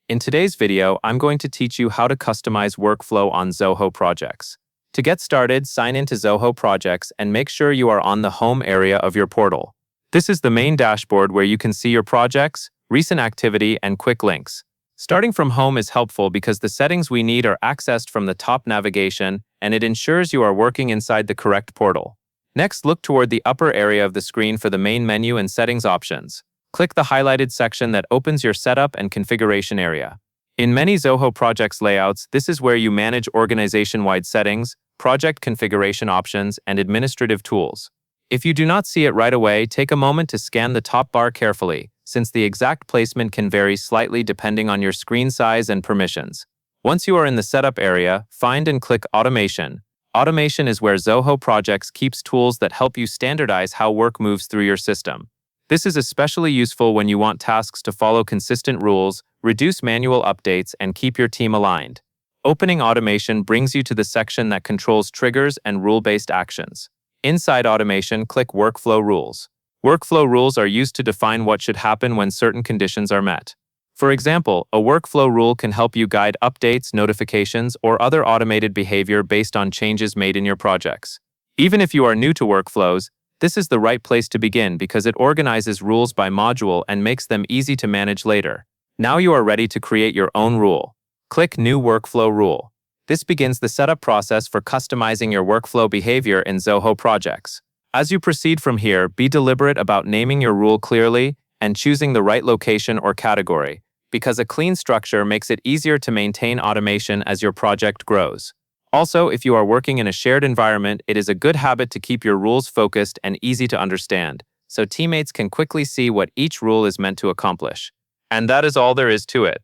In today's video, I'm going to teach you how to customize workflow on Zoho projects. To get started, sign into Zoho projects and make sure you are on the home area of your portal. This is the main dashboard where you can see your projects, recent activity, and quick links. Starting from home is helpful because the settings we need are accessed from the top navigation, and it ensures you are working inside the correct portal. Next, look toward the upper area of the screen for the main menu and settings options. Click the highlighted section that opens your setup and configuration area. In many Zoho projects layouts, this is where you manage organization-wide settings, project configuration options, and administrative tools. If you do not see it right away, take a moment to scan the top bar carefully, since the exact placement can vary slightly depending on your screen size and permissions. Once you are in the setup area, find and click Automation. Automation is where Zoho Projects keeps tools that help you standardize how work moves through your system. This is especially useful when you want tasks to follow consistent rules, reduce manual updates, and keep your team aligned. Opening Automation brings you to the section that controls triggers and rule-based actions. Inside Automation, click Workflow Rules. Workflow rules are used to define what should happen when certain conditions are met. For example, a workflow rule can help you guide updates, notifications, or other automated behavior based on changes made in your projects. Even if you are new to workflows, this is the right place to begin because it organizes rules by module and makes them easy to manage later. Now you are ready to create your own rule. Click New Workflow Rule. This begins the setup process for customizing your workflow behavior in Zoho projects. As you proceed from here, be deliberate about naming your rule clearly and choosing the right location or category, because a clean structure makes it easier to maintain automation as your project grows. Also, if you are working in a shared environment, it is a good habit to keep your rules focused and easy to understand, so teammates can quickly see what each rule is meant to accomplish. And that is all there is to it.